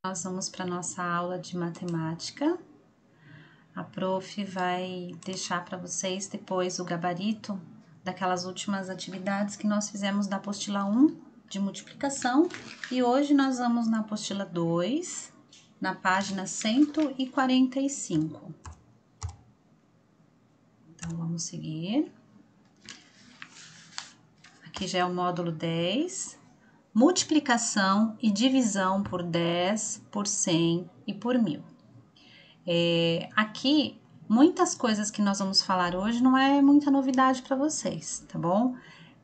Nós vamos para nossa aula de matemática. A prof vai deixar para vocês depois o gabarito daquelas últimas atividades que nós fizemos da apostila 1 de multiplicação. E hoje nós vamos na apostila 2, na página 145. Então, vamos seguir. Aqui já é o módulo 10. Multiplicação e divisão por 10, por 100 e por 1000. Aqui, muitas coisas que nós vamos falar hoje não é muita novidade para vocês, tá bom?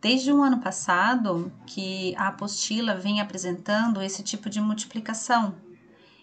Desde o ano passado que a apostila vem apresentando esse tipo de multiplicação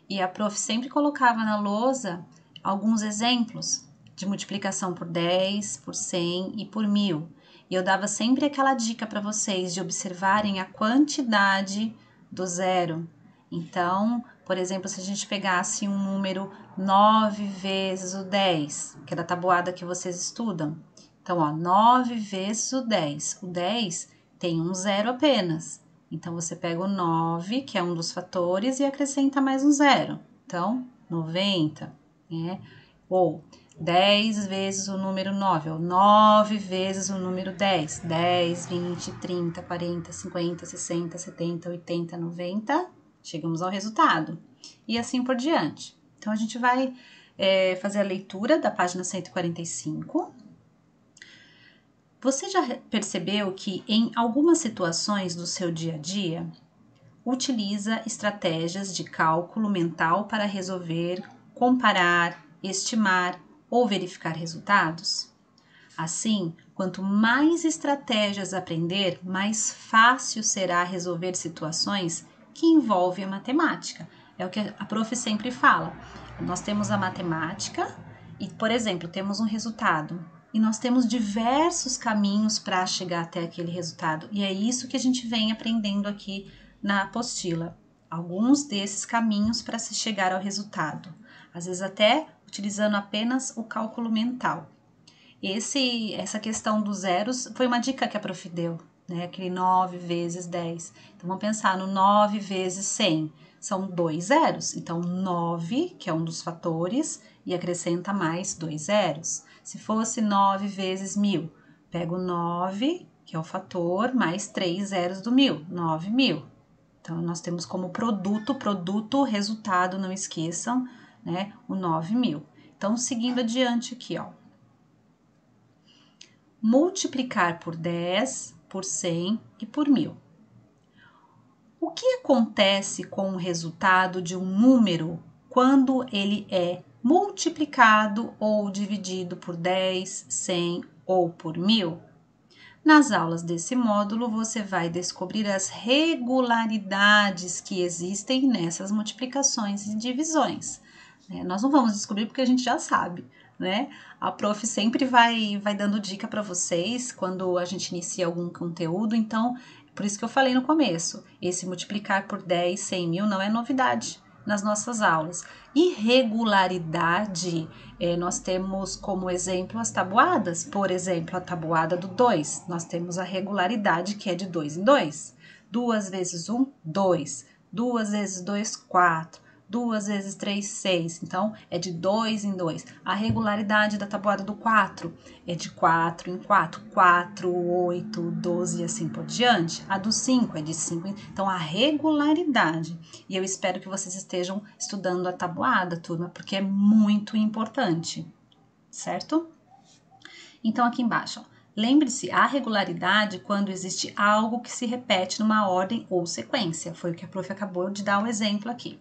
e a prof sempre colocava na lousa alguns exemplos de multiplicação por 10, por 100 e por 1000. E eu dava sempre aquela dica para vocês de observarem a quantidade do zero. Então, por exemplo, se a gente pegasse um número 9 vezes o 10, que é da tabuada que vocês estudam. Então, 9 vezes o 10. O 10 tem um zero apenas. Então, você pega o 9, que é um dos fatores, e acrescenta mais um zero. Então, 90, né? Ou 10 vezes o número 9, ou 9 vezes o número 10. 10, 20, 30, 40, 50, 60, 70, 80, 90. Chegamos ao resultado. E assim por diante. Então, a gente vai fazer a leitura da página 145. Você já percebeu que em algumas situações do seu dia a dia, utiliza estratégias de cálculo mental para resolver, comparar, estimar ou verificar resultados? Assim, quanto mais estratégias aprender, mais fácil será resolver situações que envolvem a matemática. É o que a prof sempre fala. Nós temos a matemática e, por exemplo, temos um resultado. E nós temos diversos caminhos para chegar até aquele resultado. E é isso que a gente vem aprendendo aqui na apostila. Alguns desses caminhos para se chegar ao resultado. Às vezes até utilizando apenas o cálculo mental. Essa questão dos zeros foi uma dica que a prof deu, né? Aquele 9 vezes 10. Então, vamos pensar no 9 vezes 100. São 2 zeros. Então, 9, que é um dos fatores, e acrescenta mais 2 zeros. Se fosse 9 vezes 1000, pego 9, que é o fator, mais 3 zeros do 1000, 9.000. Então, nós temos como produto, resultado, não esqueçam, né? O 9.000. Então, seguindo adiante aqui, ó. Multiplicar por 10, por 100 e por 1000. O que acontece com o resultado de um número quando ele é multiplicado ou dividido por 10, 100 ou por 1000? Nas aulas desse módulo, você vai descobrir as regularidades que existem nessas multiplicações e divisões. Nós não vamos descobrir porque a gente já sabe, né? A prof sempre vai dando dica para vocês quando a gente inicia algum conteúdo, então, por isso que eu falei no começo, esse multiplicar por 10, 100, 1000 não é novidade nas nossas aulas. Irregularidade, nós temos como exemplo as tabuadas, por exemplo, a tabuada do 2, nós temos a regularidade que é de 2 em 2, 2 vezes 1, 2, 2 vezes 2, 4, 2 vezes 3, 6, então é de 2 em 2. A regularidade da tabuada do 4 é de 4 em 4, 4, 8, 12 e assim por diante. A do 5 é de 5, então a regularidade. E eu espero que vocês estejam estudando a tabuada, turma, porque é muito importante, certo? Então aqui embaixo, ó. Lembre-se, a regularidade quando existe algo que se repete numa ordem ou sequência. Foi o que a prof acabou de dar um exemplo aqui.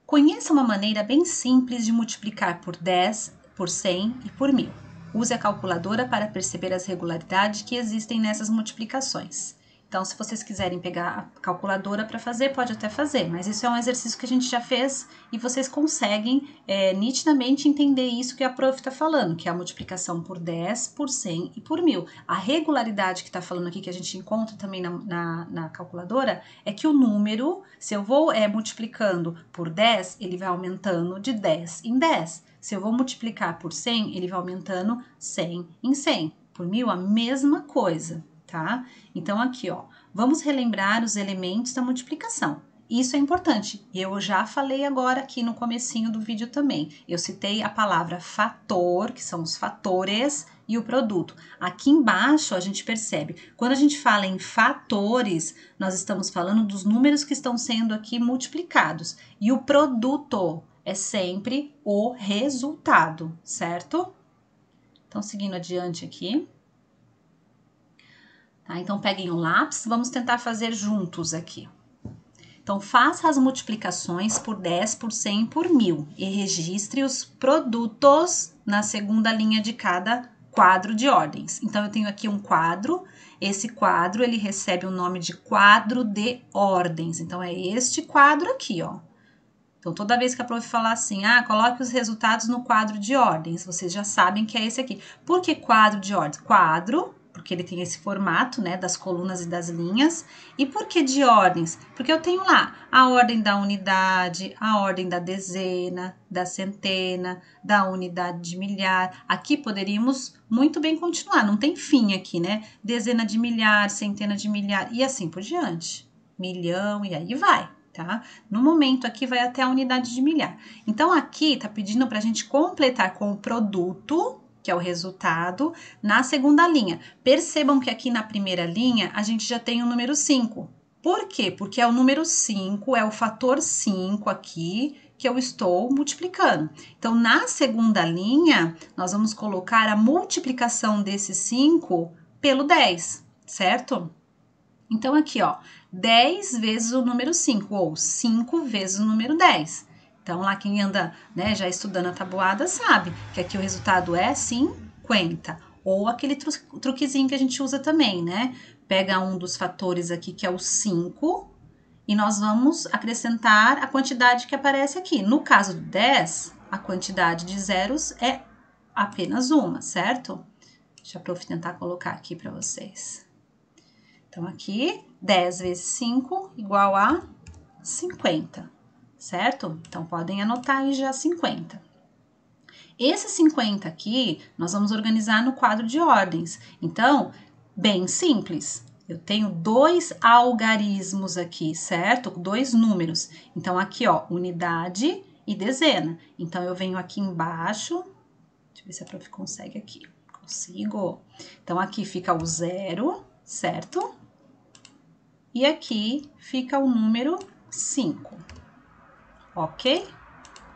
Conheça uma maneira bem simples de multiplicar por 10, por 100 e por 1000. Use a calculadora para perceber as regularidades que existem nessas multiplicações. Então, se vocês quiserem pegar a calculadora para fazer, pode até fazer, mas isso é um exercício que a gente já fez e vocês conseguem nitidamente entender isso que a prof está falando, que é a multiplicação por 10, por 100 e por 1000. A regularidade que está falando aqui, que a gente encontra também na calculadora, é que o número, se eu vou multiplicando por 10, ele vai aumentando de 10 em 10. Se eu vou multiplicar por 100, ele vai aumentando 100 em 100. Por 1000, a mesma coisa. Tá? Então, aqui, ó, vamos relembrar os elementos da multiplicação. Isso é importante. Eu já falei agora aqui no comecinho do vídeo também. Eu citei a palavra fator, que são os fatores, e o produto. Aqui embaixo a gente percebe, quando a gente fala em fatores, nós estamos falando dos números que estão sendo aqui multiplicados. E o produto é sempre o resultado, certo? Então, seguindo adiante aqui. Tá? Então, peguem o lápis, vamos tentar fazer juntos aqui. Então, faça as multiplicações por 10, por 100 e por 1000 e registre os produtos na segunda linha de cada quadro de ordens. Então, eu tenho aqui um quadro, esse quadro ele recebe o nome de quadro de ordens. Então, é este quadro aqui, ó. Então, toda vez que a prof falar assim, coloque os resultados no quadro de ordens, vocês já sabem que é esse aqui. Por que quadro de ordens? Quadro, porque ele tem esse formato, né, das colunas e das linhas. E por que de ordens? Porque eu tenho lá a ordem da unidade, a ordem da dezena, da centena, da unidade de milhar. Aqui poderíamos muito bem continuar, não tem fim aqui, né? Dezena de milhar, centena de milhar e assim por diante. Milhão e aí vai. Tá? No momento aqui vai até a unidade de milhar. Então, aqui tá pedindo para a gente completar com o produto, que é o resultado, na segunda linha. Percebam que aqui na primeira linha a gente já tem o número 5. Por quê? Porque é o número 5, é o fator 5 aqui que eu estou multiplicando. Então, na segunda linha, nós vamos colocar a multiplicação desse 5 pelo 10, certo? Então, aqui, ó, 10 vezes o número 5, ou 5 vezes o número 10. Então, lá quem anda, né, já estudando a tabuada sabe que aqui o resultado é 50. Ou aquele truquezinho que a gente usa também, né? Pega um dos fatores aqui, que é o 5, e nós vamos acrescentar a quantidade que aparece aqui. No caso do 10, a quantidade de zeros é apenas uma, certo? Deixa a prof tentar colocar aqui para vocês. Então, aqui, 10 vezes 5 igual a 50, certo? Então, podem anotar aí já 50. Esse 50 aqui, nós vamos organizar no quadro de ordens. Então, bem simples. Eu tenho dois algarismos aqui, certo? Dois números. Então, aqui, ó, unidade e dezena. Então, eu venho aqui embaixo. Deixa eu ver se a prof consegue aqui. Consigo. Então, aqui fica o 0, certo? E aqui fica o número 5, ok?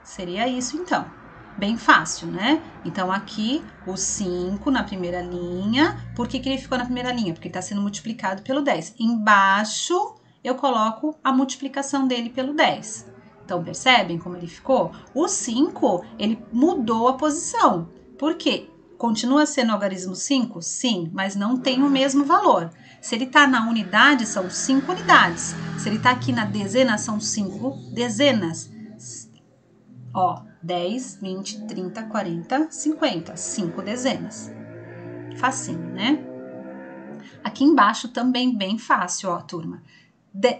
Seria isso, então. Bem fácil, né? Então, aqui, o 5 na primeira linha. Por que ele ficou na primeira linha? Porque ele está sendo multiplicado pelo 10. Embaixo, eu coloco a multiplicação dele pelo 10. Então, percebem como ele ficou? O 5, ele mudou a posição. Por quê? Continua sendo algarismo 5? Sim, mas não tem o mesmo valor. Se ele está na unidade, são 5 unidades. Se ele está aqui na dezena, são 5 dezenas. Ó, 10, 20, 30, 40, 50. 5 dezenas. Facinho, né? Aqui embaixo também bem fácil, ó, turma.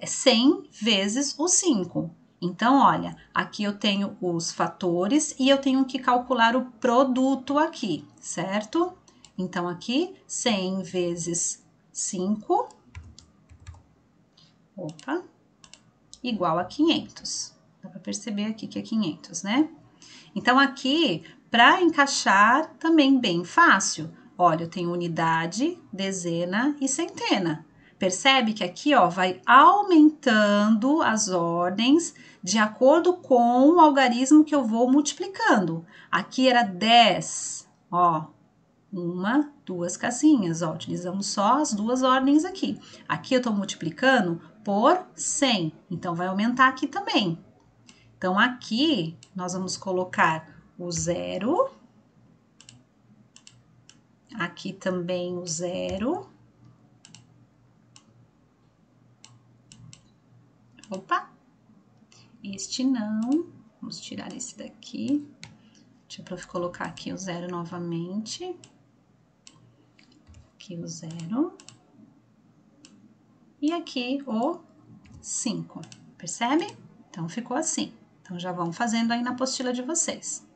100 vezes o 5. Então, olha, aqui eu tenho os fatores e eu tenho que calcular o produto aqui, certo? Então, aqui, 100 vezes 5, igual a 500. Dá para perceber aqui que é 500, né? Então, aqui, para encaixar, também bem fácil. Olha, eu tenho unidade, dezena e centena. Percebe que aqui, ó, vai aumentando as ordens de acordo com o algarismo que eu vou multiplicando. Aqui era 10, ó, uma, duas casinhas, ó, utilizamos só as duas ordens aqui. Aqui eu tô multiplicando por 100, então vai aumentar aqui também. Então, aqui nós vamos colocar o 0, aqui também o 0. Opa, este não, vamos tirar esse daqui. Deixa eu colocar aqui o 0 novamente. Aqui o 0. E aqui o 5, percebe? Então, ficou assim. Então, já vão fazendo aí na apostila de vocês.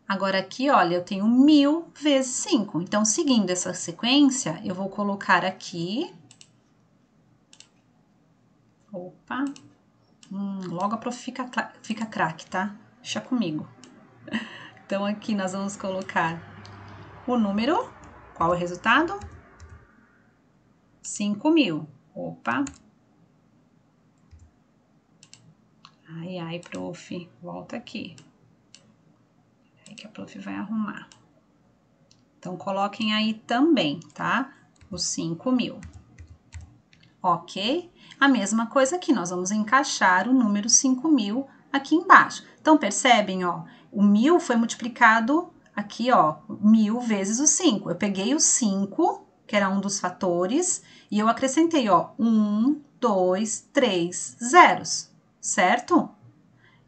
Agora, aqui, olha, eu tenho 1000 vezes 5. Então, seguindo essa sequência, eu vou colocar aqui Opa. Logo a prof fica craque, tá? Deixa comigo. Então, aqui nós vamos colocar o número. Qual é o resultado? 5.000. Opa. Ai, prof. Volta aqui. Aí que a prof vai arrumar. Então, coloquem aí também, tá? Os 5.000. Ok? A mesma coisa aqui, nós vamos encaixar o número 5.000 aqui embaixo. Então, percebem, ó, o 1.000 foi multiplicado aqui, ó, 1.000 vezes o 5. Eu peguei o 5, que era um dos fatores, e eu acrescentei, ó, 1, 2, 3 zeros, certo?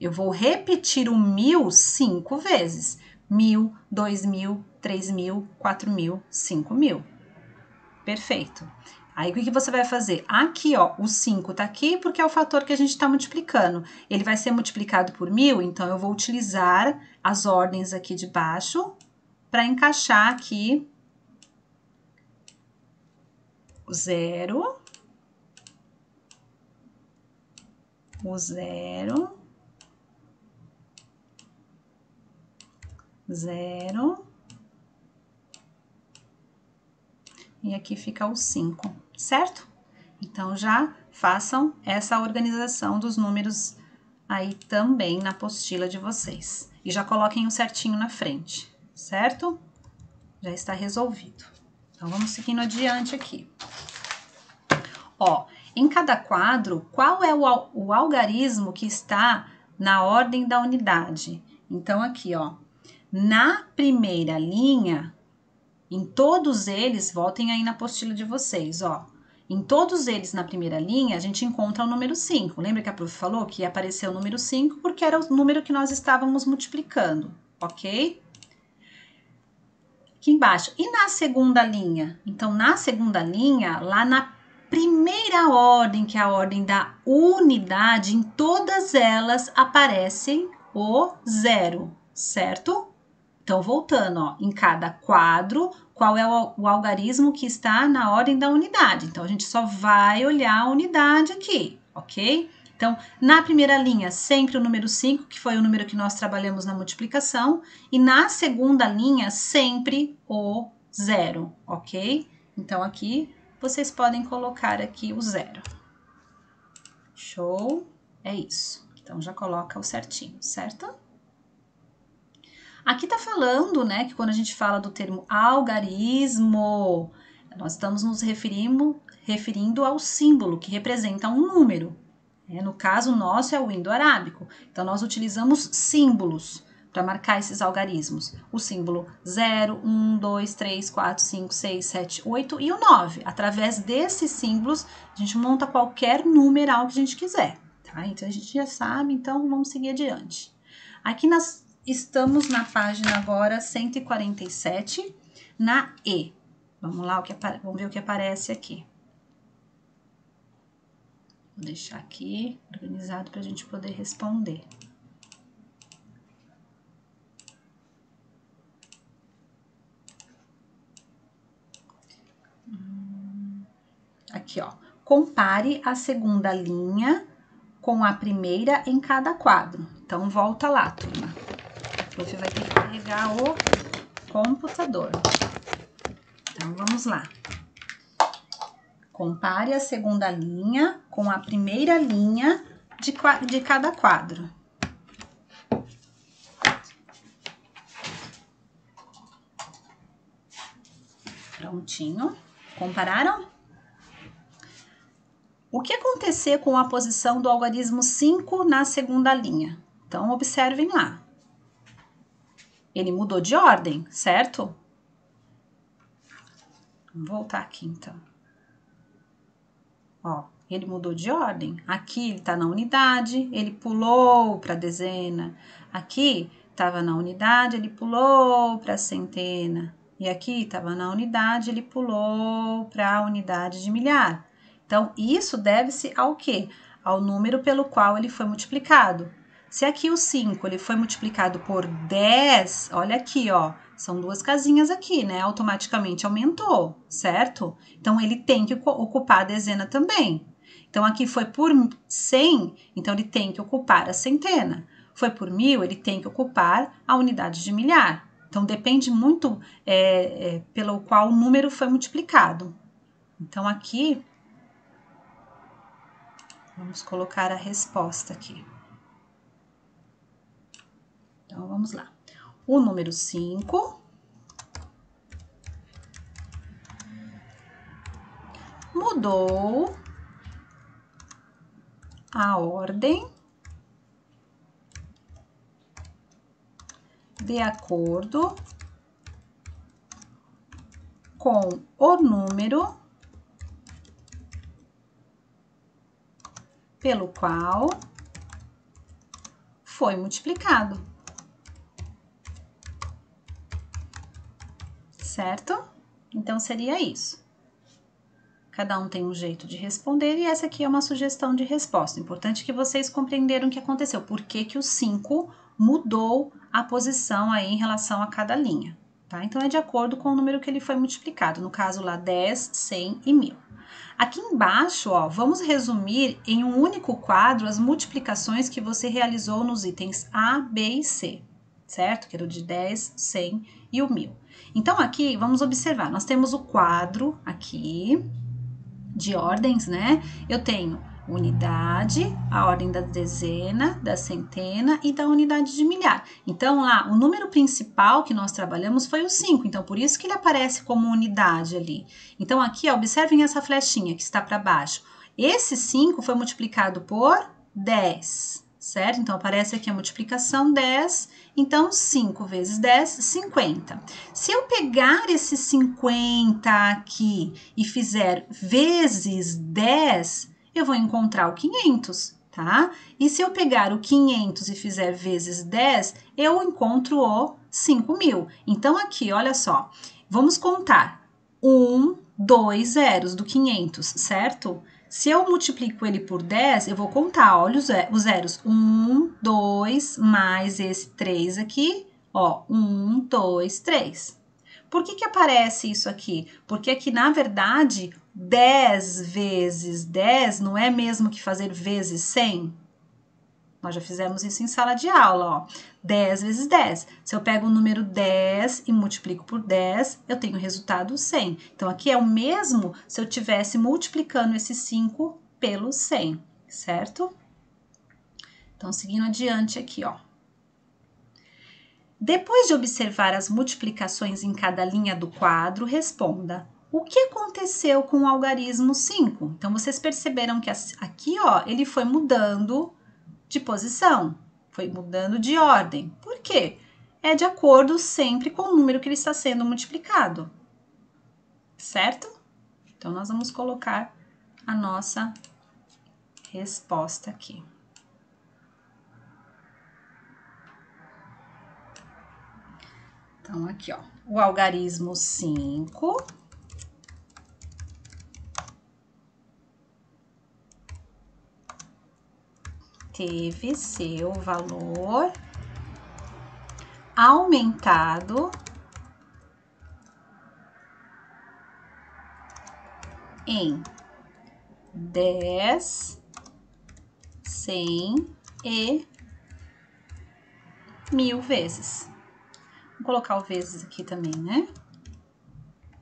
Eu vou repetir o 1.000 5 vezes. 1.000, 2.000, 3.000, 4.000, 5.000. Perfeito. Aí, o que você vai fazer? Aqui, ó, o 5 tá aqui porque é o fator que a gente tá multiplicando. Ele vai ser multiplicado por 1.000, então eu vou utilizar as ordens aqui de baixo para encaixar aqui o 0, o 0, 0, e aqui fica o 5, certo? Então, já façam essa organização dos números aí também na apostila de vocês. E já coloquem o certinho na frente, certo? Já está resolvido. Então, vamos seguindo adiante aqui. Ó, em cada quadro, qual é o algarismo que está na ordem da unidade? Então, aqui, ó, na primeira linha, em todos eles, voltem aí na apostila de vocês, ó. Em todos eles, na primeira linha, a gente encontra o número 5. Lembra que a prof falou que ia aparecer o número 5 porque era o número que nós estávamos multiplicando, ok? Aqui embaixo. E na segunda linha? Então, na segunda linha, lá na primeira ordem, que é a ordem da unidade, em todas elas aparece o 0, certo? Então, voltando, ó, em cada quadro, qual é o algarismo que está na ordem da unidade? Então, a gente só vai olhar a unidade aqui, ok? Então, na primeira linha, sempre o número 5, que foi o número que nós trabalhamos na multiplicação, e na segunda linha, sempre o 0, ok? Então, aqui, vocês podem colocar aqui o 0. Show? É isso. Então, já coloca o certinho, certo? Aqui tá falando, né, que quando a gente fala do termo algarismo, nós estamos nos referindo ao símbolo que representa um número. No caso, o nosso é o indo-arábico. Então, nós utilizamos símbolos para marcar esses algarismos. O símbolo 0, 1, 2, 3, 4, 5, 6, 7, 8 e o 9. Através desses símbolos, a gente monta qualquer numeral que a gente quiser. Tá? Então, a gente já sabe, então vamos seguir adiante. Aqui nós estamos na página agora 147, na E. Vamos lá, vamos ver o que aparece aqui. Vou deixar aqui organizado para a gente poder responder. Aqui, ó. Compare a segunda linha com a primeira em cada quadro. Então, volta lá, turma. Você vai ter que carregar o computador. Então, vamos lá. Compare a segunda linha com a primeira linha de cada quadro. Prontinho. Compararam? O que aconteceu com a posição do algarismo 5 na segunda linha? Então, observem lá. Ele mudou de ordem, certo? Vamos voltar aqui, então. Ó, ele mudou de ordem. Aqui ele tá na unidade, ele pulou para a dezena. Aqui estava na unidade, ele pulou para a centena. E aqui estava na unidade, ele pulou para a unidade de milhar. Então, isso deve-se ao quê? Ao número pelo qual ele foi multiplicado. Se aqui o 5 ele foi multiplicado por 10, olha aqui, ó, são duas casinhas aqui, né? Automaticamente aumentou, certo? Então, ele tem que ocupar a dezena também. Então, aqui foi por 100, então ele tem que ocupar a centena. Foi por 1000, ele tem que ocupar a unidade de milhar. Então, depende muito pelo qual o número foi multiplicado. Então, aqui, vamos colocar a resposta aqui. Então, vamos lá. O número 5 mudou a ordem de acordo com o número pelo qual foi multiplicado. Certo? Então, seria isso. Cada um tem um jeito de responder e essa aqui é uma sugestão de resposta. Importante que vocês compreenderam o que aconteceu. Por que que o 5 mudou a posição aí em relação a cada linha, tá? Então, é de acordo com o número que ele foi multiplicado. No caso lá, 10, 100 e 1000. Aqui embaixo, ó, vamos resumir em um único quadro as multiplicações que você realizou nos itens A, B e C, certo? Que era o de 10, 100 e o 1000. Então, aqui, vamos observar, nós temos o quadro aqui de ordens, né? Eu tenho unidade, a ordem da dezena, da centena e da unidade de milhar. Então, lá, o número principal que nós trabalhamos foi o 5, então por isso que ele aparece como unidade ali. Então, aqui, ó, observem essa flechinha que está para baixo. Esse 5 foi multiplicado por 10, certo? Então, aparece aqui a multiplicação 10, então 5 vezes 10, 50. Se eu pegar esse 50 aqui e fizer vezes 10, eu vou encontrar o 500, tá? E se eu pegar o 500 e fizer vezes 10, eu encontro o 5.000. Então, aqui, olha só, vamos contar 1, 2 zeros do 500, certo? Se eu multiplico ele por 10, eu vou contar, olha os zeros. 1, 2, mais esse 3 aqui, ó, 1, 2, 3. Por que que aparece isso aqui? Porque aqui, na verdade, 10 vezes 10 não é mesmo que fazer vezes 100? Nós já fizemos isso em sala de aula, ó. 10 vezes 10. Se eu pego o número 10 e multiplico por 10, eu tenho o resultado 100. Então, aqui é o mesmo se eu tivesse multiplicando esse 5 pelo 100, certo? Então, seguindo adiante aqui, ó. Depois de observar as multiplicações em cada linha do quadro, responda: o que aconteceu com o algarismo 5? Então, vocês perceberam que aqui, ó, ele foi mudando de posição, foi mudando de ordem. Por quê? É de acordo sempre com o número que ele está sendo multiplicado, certo? Então, nós vamos colocar a nossa resposta aqui. Então, aqui, ó, o algarismo 5 teve seu valor aumentado em 10, 100 e 1000 vezes. Vou colocar o vezes aqui também, né?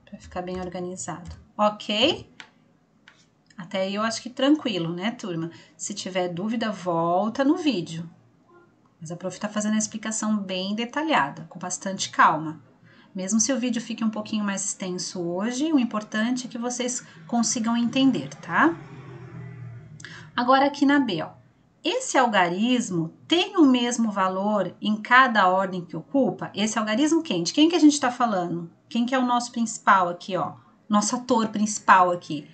Para ficar bem organizado. Ok? Até aí eu acho que tranquilo, né, turma? Se tiver dúvida, volta no vídeo. Mas a prof tá fazendo a explicação bem detalhada, com bastante calma. Mesmo se o vídeo fique um pouquinho mais extenso hoje, o importante é que vocês consigam entender, tá? Agora aqui na B, ó. Esse algarismo tem o mesmo valor em cada ordem que ocupa? Esse algarismo quem? De quem que a gente tá falando? Quem que é o nosso principal aqui, ó? Nosso ator principal aqui?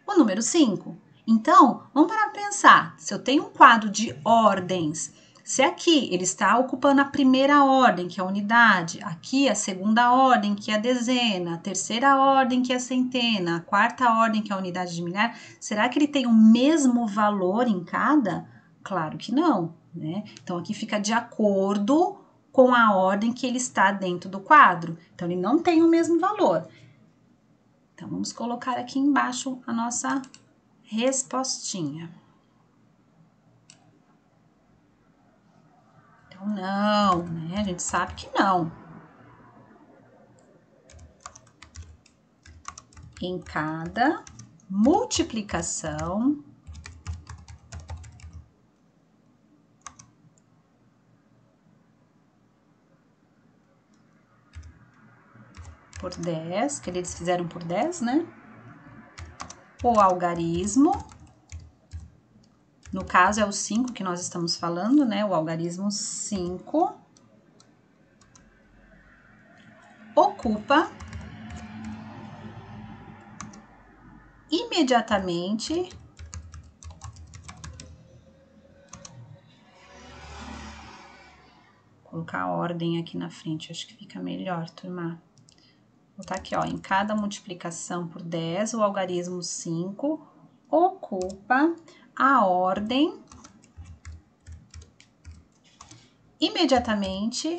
O número 5. Então, vamos parar para pensar. Se eu tenho um quadro de ordens, se aqui ele está ocupando a primeira ordem, que é a unidade, aqui a segunda ordem, que é a dezena, a terceira ordem, que é a centena, a quarta ordem, que é a unidade de milhar, será que ele tem o mesmo valor em cada? Claro que não, né? Então, aqui fica de acordo com a ordem que ele está dentro do quadro. Então, ele não tem o mesmo valor. Então, vamos colocar aqui embaixo a nossa respostinha. Então, não, né? A gente sabe que não. Em cada multiplicação por 10, que eles fizeram por 10, né? O algarismo, no caso é o 5 que nós estamos falando, né? O algarismo 5 ocupa imediatamente colocar a ordem aqui na frente, acho que fica melhor, turma. Vou botar aqui, ó, em cada multiplicação por 10, o algarismo 5 ocupa a ordem imediatamente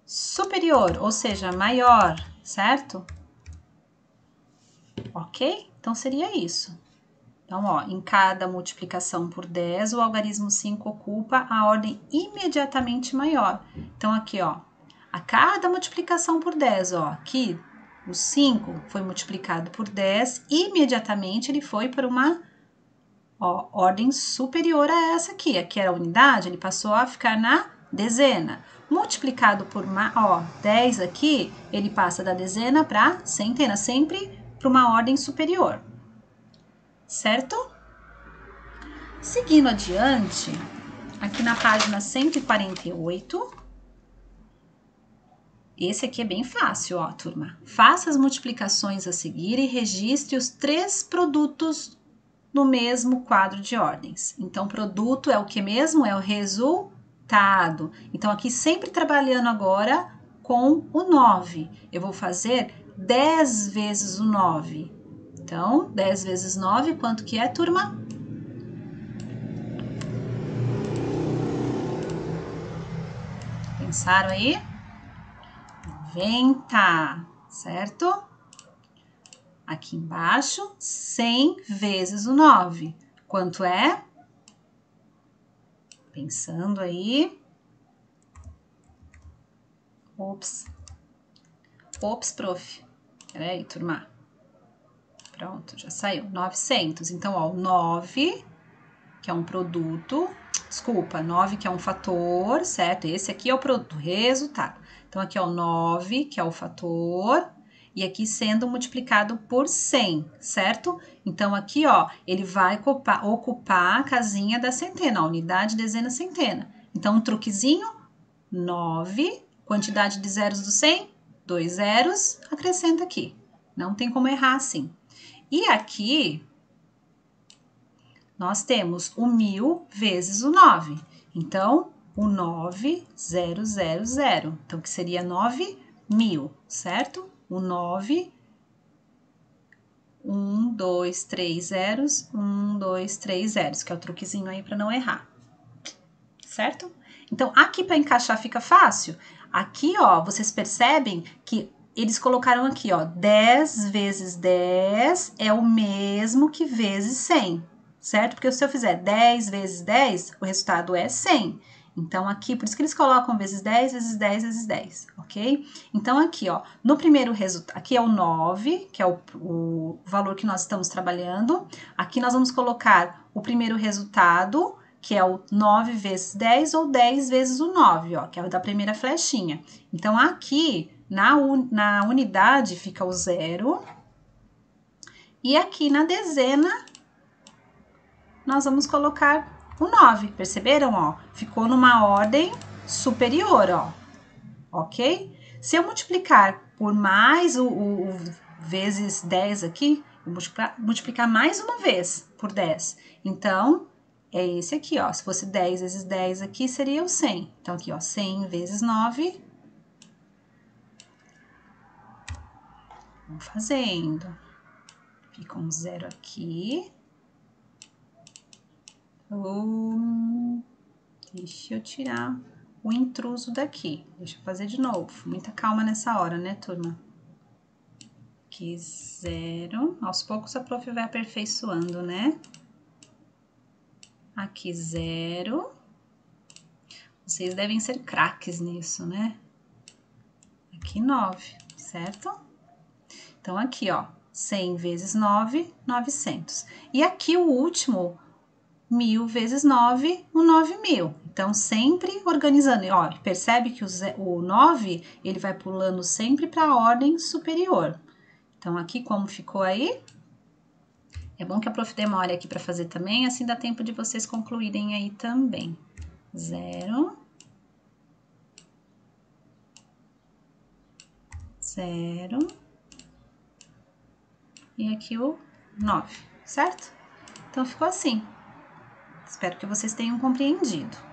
superior, ou seja, maior, certo? Ok? Então, seria isso. Então, ó, em cada multiplicação por 10, o algarismo 5 ocupa a ordem imediatamente maior. Então, aqui, ó, a cada multiplicação por 10, ó, aqui o 5 foi multiplicado por 10, imediatamente ele foi para uma, ó, ordem superior a essa aqui. Aqui era a unidade, ele passou a ficar na dezena. Multiplicado por, ó, 10 aqui, ele passa da dezena para centena, sempre para uma ordem superior. Certo? Seguindo adiante, aqui na página 148, esse aqui é bem fácil, ó, turma. Faça as multiplicações a seguir e registre os 3 produtos no mesmo quadro de ordens. Então, produto é o que mesmo? É o resultado. Então, aqui sempre trabalhando agora com o 9. Eu vou fazer 10 vezes o 9. Então, 10 vezes 9, quanto que é, turma? 90. Pensaram aí? 90, certo? Aqui embaixo, 100 vezes o 9. Quanto é? Pensando aí. Ops. Ops, prof. Peraí, turma. Pronto, já saiu. 900. Então, ó, o 9, que é um produto. Desculpa, 9 que é um fator, certo? Esse aqui é o produto, resultado. Então, aqui é o 9, que é o fator. E aqui sendo multiplicado por 100, certo? Então, aqui, ó, ele vai ocupar a casinha da centena, a unidade, dezena, centena. Então, um truquezinho, 9, quantidade de zeros do 100, 2 zeros, acrescenta aqui. Não tem como errar assim. E aqui, nós temos o 1000 vezes o 9. Então, o 9000. Então, que seria 9000, certo? O 9, 1, 2, 3 zeros, 1, 2, 3 zeros, que é o truquezinho aí para não errar. Certo? Então, aqui para encaixar fica fácil. Aqui, ó, vocês percebem que eles colocaram aqui, ó, 10 vezes 10 é o mesmo que vezes 100, certo? Porque se eu fizer 10 vezes 10, o resultado é 100. Então, aqui, por isso que eles colocam vezes 10, vezes 10, vezes 10, ok? Então, aqui, ó, no primeiro resultado, aqui é o 9, que é o valor que nós estamos trabalhando. Aqui nós vamos colocar o primeiro resultado, que é o 9 vezes 10 ou 10 vezes o 9, ó, que é o da primeira flechinha. Então, aqui, na unidade, fica o 0. E aqui na dezena, nós vamos colocar o 9, perceberam, ó? Ficou numa ordem superior, ó, ok? Se eu multiplicar por mais o vezes 10 aqui, eu vou multiplicar mais uma vez por 10. Então, é esse aqui, ó. Se fosse 10 vezes 10 aqui, seria o 100. Então, aqui, ó, 100 vezes 9. Vamos fazendo. Fica um 0 aqui. Deixa eu tirar o intruso daqui. Deixa eu fazer de novo. Muita calma nessa hora, né, turma? Aqui 0. Aos poucos a prof vai aperfeiçoando, né? Aqui 0. Vocês devem ser craques nisso, né? Aqui 9, certo? Então, aqui, ó, 100 vezes 9, 900. E aqui o último, 1000 vezes 9, o 9000. Então, sempre organizando. Ó, percebe que o 9, ele vai pulando sempre para a ordem superior. Então, aqui como ficou aí? É bom que a prof demore aqui para fazer também, assim dá tempo de vocês concluírem aí também. 0, 0, e aqui o 9, certo? Então, ficou assim. Espero que vocês tenham compreendido.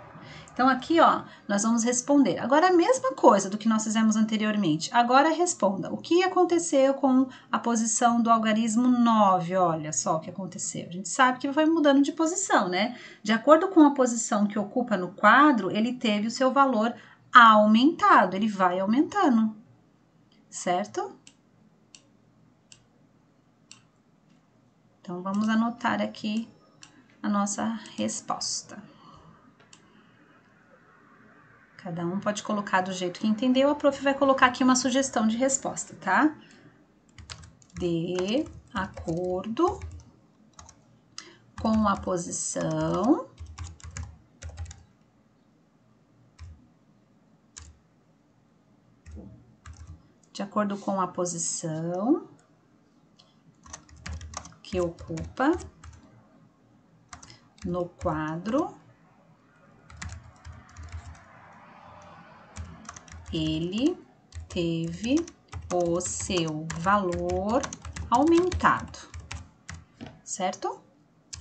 Então, aqui, ó, nós vamos responder. Agora, a mesma coisa do que nós fizemos anteriormente. Agora, responda. O que aconteceu com a posição do algarismo 9? Olha só o que aconteceu. A gente sabe que vai mudando de posição, né? De acordo com a posição que ocupa no quadro, ele teve o seu valor aumentado. Ele vai aumentando, certo? Então, vamos anotar aqui a nossa resposta. Cada um pode colocar do jeito que entendeu. A prof vai colocar aqui uma sugestão de resposta, tá? De acordo com a posição que ocupa no quadro, ele teve o seu valor aumentado, certo?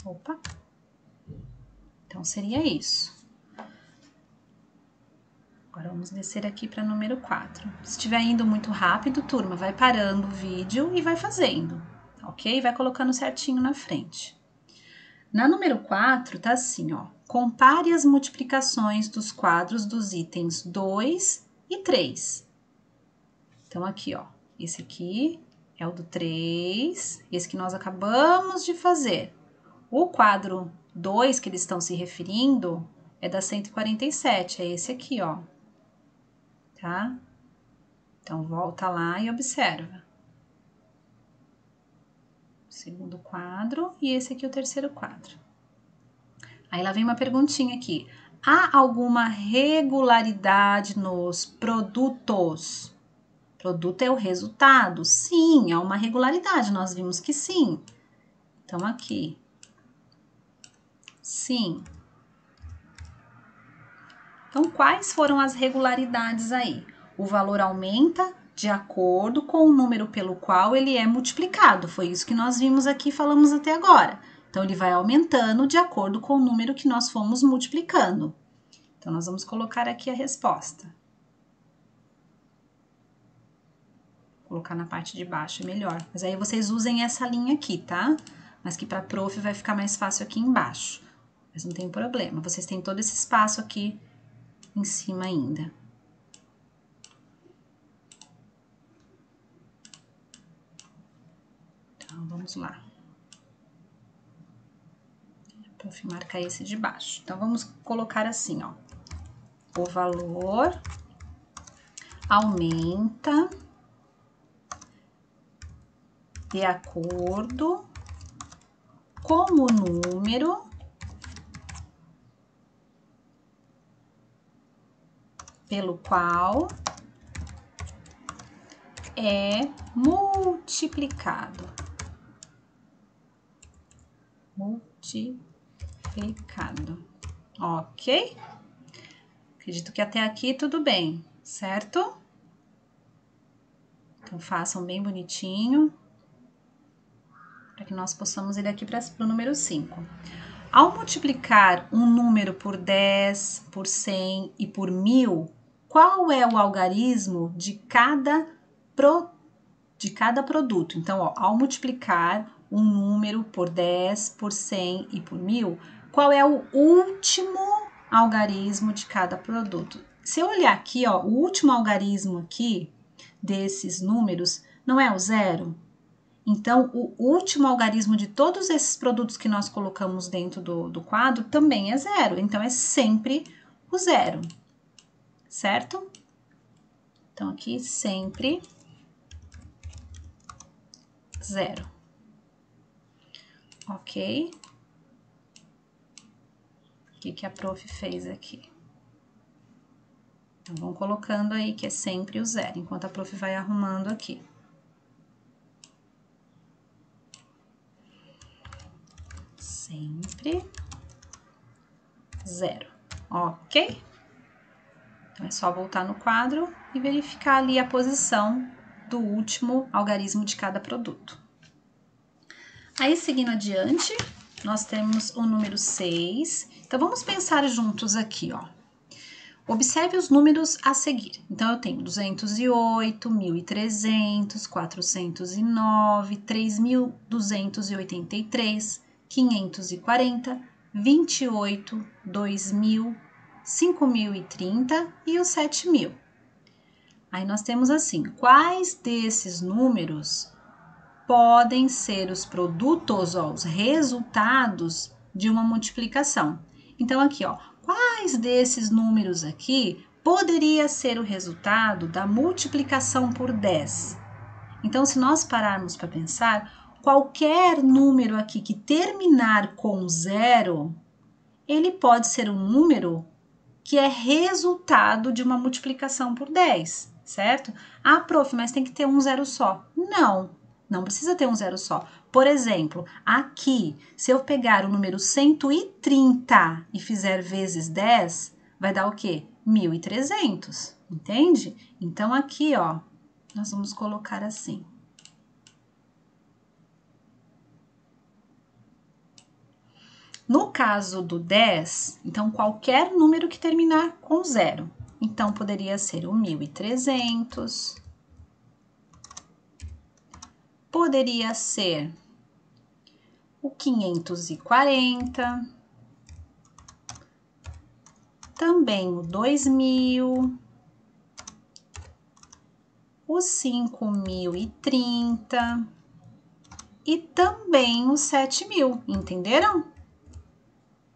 Opa! Então, seria isso. Agora, vamos descer aqui para número 4. Se estiver indo muito rápido, turma, vai parando o vídeo e vai fazendo, ok? Vai colocando certinho na frente. Na número 4, tá assim, ó. Compare as multiplicações dos quadros dos itens 2 e 3. Então, aqui, ó. Esse aqui é o do 3, esse que nós acabamos de fazer. O quadro 2 que eles estão se referindo é da 147, é esse aqui, ó. Tá? Então, volta lá e observa. O segundo quadro e esse aqui é o terceiro quadro. Aí lá vem uma perguntinha aqui. Há alguma regularidade nos produtos? Produto é o resultado? Sim, há uma regularidade, nós vimos que sim. Então, aqui. Sim. Então, quais foram as regularidades aí? O valor aumenta de acordo com o número pelo qual ele é multiplicado. Foi isso que nós vimos aqui, falamos até agora. Então, ele vai aumentando de acordo com o número que nós fomos multiplicando. Então, nós vamos colocar aqui a resposta. Vou colocar na parte de baixo, é melhor. Mas aí vocês usem essa linha aqui, tá? Mas que para prof vai ficar mais fácil aqui embaixo. Mas não tem problema, vocês têm todo esse espaço aqui em cima ainda. Então, vamos lá. A prof marca esse de baixo. Então, vamos colocar assim, ó. O valor aumenta de acordo com o número pelo qual é multiplicado. Ok? Acredito que até aqui tudo bem, certo? Então, façam bem bonitinho, para que nós possamos ir aqui para o número 5. Ao multiplicar um número por 10, por 100 e por 1000, qual é o algarismo de cada produto? Então, ó, ao multiplicar um número por 10, por 100 e por 1000, qual é o último algarismo de cada produto? Se eu olhar aqui, ó, o último algarismo aqui desses números não é o 0? Então, o último algarismo de todos esses produtos que nós colocamos dentro do quadro também é zero. Então, é sempre o zero, certo? Então, aqui sempre zero. Ok? O que a prof fez aqui? Então, vão colocando aí que é sempre o zero, enquanto a prof vai arrumando aqui. Sempre zero, ok? Então, é só voltar no quadro e verificar ali a posição do último algarismo de cada produto. Aí, seguindo adiante, nós temos o número 6. Então, vamos pensar juntos aqui, ó. Observe os números a seguir. Então, eu tenho 208, 1.300, 409, 3.283, 540, 28, 2.000, 5.030 e os 7.000. Aí, nós temos assim, quais desses números podem ser os produtos, ó, os resultados de uma multiplicação? Então, aqui, ó, quais desses números aqui poderia ser o resultado da multiplicação por 10? Então, se nós pararmos para pensar, qualquer número aqui que terminar com 0, ele pode ser um número que é resultado de uma multiplicação por 10, certo? Ah, prof, mas tem que ter um zero só. Não precisa ter um zero só. Por exemplo, aqui, se eu pegar o número 130 e fizer vezes 10, vai dar o quê? 1.300, entende? Então, aqui, ó, nós vamos colocar assim. No caso do 10, então, qualquer número que terminar com 0. Então, poderia ser o 1.300, poderia ser o 540, também o 2.000, o 5.030 e também o 7.000, entenderam?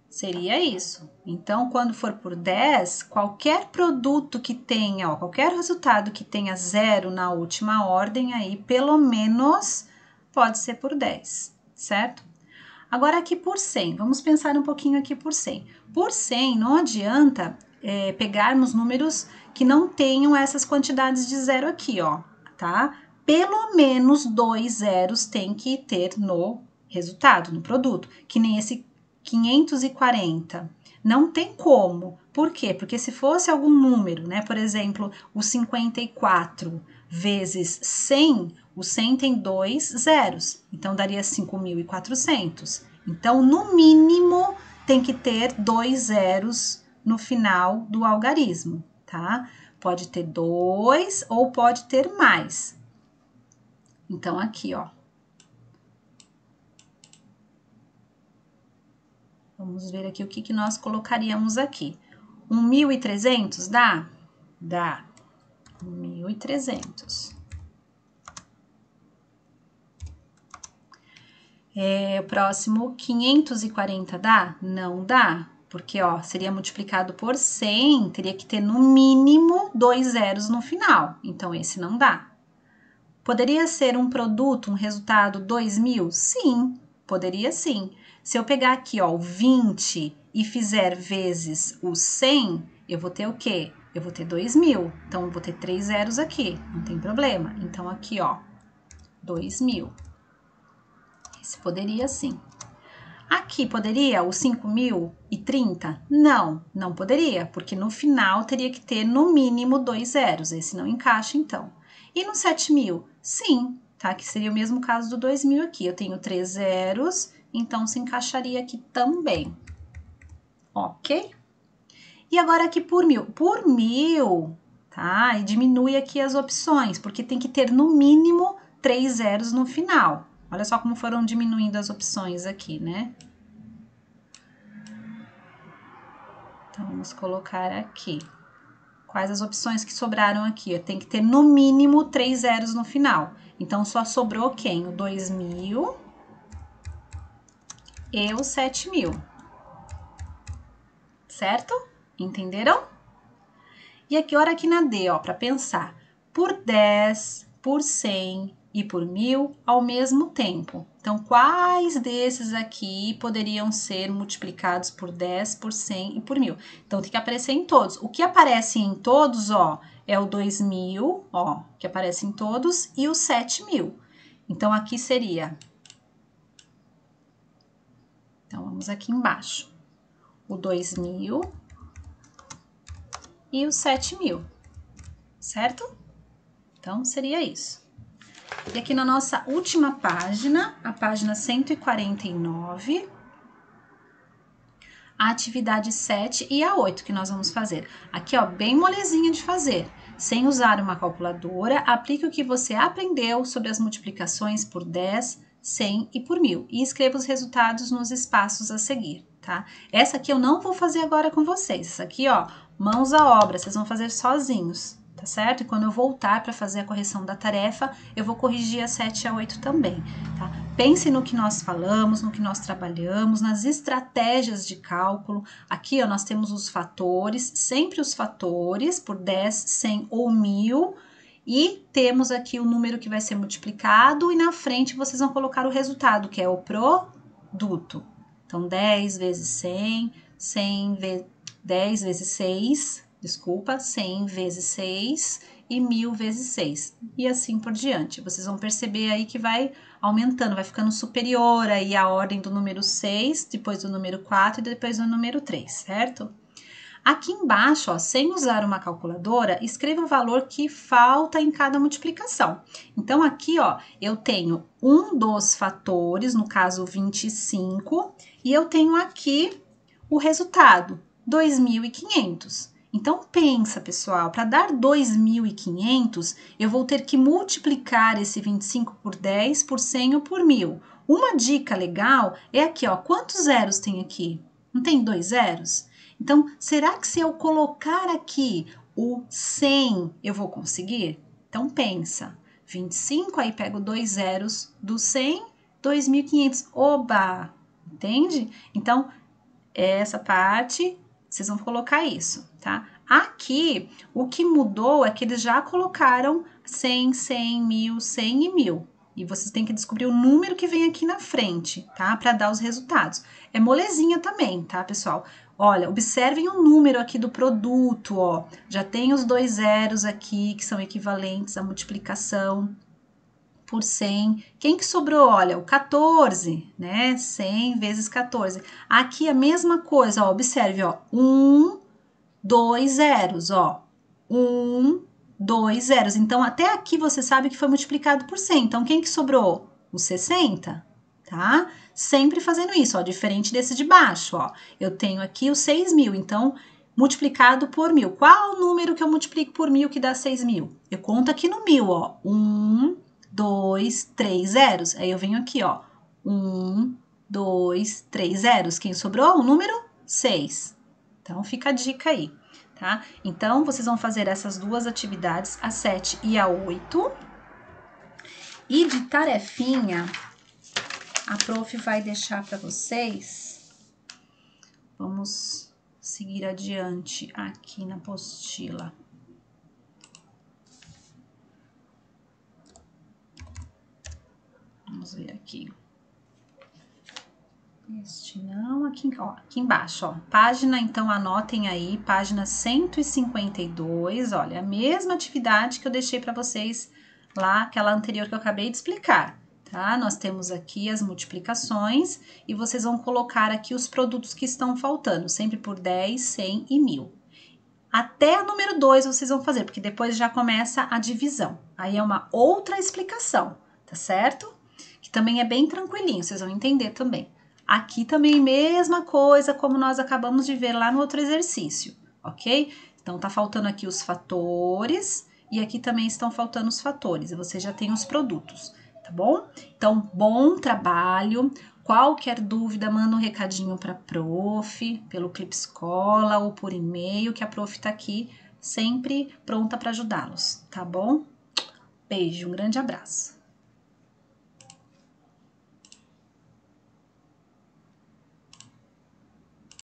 Seria isso. Então, quando for por 10, qualquer produto que tenha, ó, qualquer resultado que tenha 0 na última ordem, aí pelo menos pode ser por 10, certo? Agora aqui por 100, vamos pensar um pouquinho aqui por 100. Por 100, não adianta pegarmos números que não tenham essas quantidades de zero aqui, ó, tá? Pelo menos 2 zeros tem que ter no resultado, no produto, que nem esse 540. Não tem como. Por quê? Porque se fosse algum número, né? Por exemplo, o 54 vezes 100, o 100 tem 2 zeros. Então, daria 5.400. Então, no mínimo, tem que ter 2 zeros no final do algarismo, tá? Pode ter 2 ou pode ter mais. Então, aqui, ó. Vamos ver aqui o que nós colocaríamos aqui. 1.300 dá? Dá. 1.300. O próximo, 540 dá? Não dá. Porque, ó, seria multiplicado por 100, teria que ter no mínimo 2 zeros no final. Então, esse não dá. Poderia ser um produto, um resultado 2.000? Sim, poderia sim. Se eu pegar aqui, ó, o 20 e fizer vezes o 100, eu vou ter o quê? Eu vou ter 2.000. Então, eu vou ter 3 zeros aqui, não tem problema. Então, aqui, ó, 2.000. Esse poderia sim. Aqui poderia o 5.030? Não, não poderia, porque no final teria que ter no mínimo 2 zeros. Esse não encaixa, então. E no 7.000? Sim, tá? Que seria o mesmo caso do 2.000 aqui. Eu tenho 3 zeros, então se encaixaria aqui também. Ok? E agora aqui por 1.000. Por 1.000, tá? E diminui aqui as opções, porque tem que ter no mínimo 3 zeros no final. Olha só como foram diminuindo as opções aqui, né? Então, vamos colocar aqui. Quais as opções que sobraram aqui? Tem que ter no mínimo 3 zeros no final. Então, só sobrou quem? O 2.000 e o 7.000. Certo? Entenderam? E aqui, agora aqui na D, ó, para pensar. Por 10, por 100 e por 1.000 ao mesmo tempo. Então, quais desses aqui poderiam ser multiplicados por 10, por 100 e por 1.000? Então, tem que aparecer em todos. O que aparece em todos, ó, é o 2.000, ó, que aparece em todos, e o 7.000. Então, aqui seria... Então, vamos aqui embaixo. O 2.000 e o 7.000, certo? Então, seria isso. E aqui na nossa última página, a página 149, a atividade 7 e a 8 que nós vamos fazer. Aqui, ó, bem molezinha de fazer. Sem usar uma calculadora, aplique o que você aprendeu sobre as multiplicações por 10, 100 e por 1.000 e escreva os resultados nos espaços a seguir, tá? Essa aqui eu não vou fazer agora com vocês. Essa aqui, ó, mãos à obra, vocês vão fazer sozinhos, tá certo? E quando eu voltar para fazer a correção da tarefa, eu vou corrigir a 7 e a 8 também, tá? Pense no que nós falamos, no que nós trabalhamos, nas estratégias de cálculo. Aqui, ó, nós temos os fatores, sempre os fatores por 10, 100 ou 1.000. E temos aqui o número que vai ser multiplicado e na frente vocês vão colocar o resultado, que é o produto. Então, 10 vezes 100, 10 vezes 6, desculpa, 100 vezes 6 e 1.000 vezes 6. E assim por diante. Vocês vão perceber aí que vai aumentando, vai ficando superior aí a ordem do número 6, depois do número 4 e depois do número 3, certo? Aqui embaixo, ó, sem usar uma calculadora, escreva o valor que falta em cada multiplicação. Então, aqui, ó, eu tenho um dos fatores, no caso 25, e eu tenho aqui o resultado, 2.500. Então, pensa, pessoal, para dar 2.500, eu vou ter que multiplicar esse 25 por 10, por 100 ou por 1.000. Uma dica legal é aqui, ó, quantos zeros tem aqui? Não tem 2 zeros? Então, será que se eu colocar aqui o 100, eu vou conseguir? Então, pensa. 25, aí pego 2 zeros do 100, 2.500. Oba! Entende? Então, essa parte, vocês vão colocar isso, tá? Aqui, o que mudou é que eles já colocaram 100, 100, 1.000, 100 e 1.000. E vocês têm que descobrir o número que vem aqui na frente, tá? Para dar os resultados. É molezinha também, tá, pessoal? Olha, observem o número aqui do produto, ó. Já tem os 2 zeros aqui, que são equivalentes à multiplicação por 100. Quem que sobrou? Olha, o 14, né? 100 vezes 14. Aqui a mesma coisa, ó. Observe, ó. 1, 2 zeros, ó. 1, 2 zeros. Então, até aqui você sabe que foi multiplicado por 100. Então, quem que sobrou? O 60, tá? Sempre fazendo isso, ó. Diferente desse de baixo, ó. Eu tenho aqui o 6.000, então, multiplicado por 1.000. Qual o número que eu multiplico por 1.000 que dá 6.000? Eu conto aqui no 1.000, ó. 1, 2, 3 zeros. Aí eu venho aqui, ó. 1, 2, 3 zeros. Quem sobrou? O número 6. Então, fica a dica aí, tá? Então, vocês vão fazer essas duas atividades, a 7 e a 8. E de tarefinha, a prof vai deixar para vocês. Vamos seguir adiante aqui na apostila. Vamos ver aqui. Este não, aqui, ó, aqui embaixo, ó. Página, então, anotem aí, página 152, olha, a mesma atividade que eu deixei para vocês lá, aquela anterior que eu acabei de explicar, tá? Nós temos aqui as multiplicações e vocês vão colocar aqui os produtos que estão faltando, sempre por 10, 100 e 1.000. Até o número 2 vocês vão fazer, porque depois já começa a divisão. Aí é uma outra explicação, tá certo? Que também é bem tranquilinho, vocês vão entender também. Aqui também mesma coisa como nós acabamos de ver lá no outro exercício, ok? Então, tá faltando aqui os fatores e aqui também estão faltando os fatores. E você já tem os produtos, tá bom? Então, bom trabalho. Qualquer dúvida, manda um recadinho para a prof, pelo Clipe Escola ou por e-mail, que a prof tá aqui sempre pronta para ajudá-los, tá bom? Beijo, um grande abraço.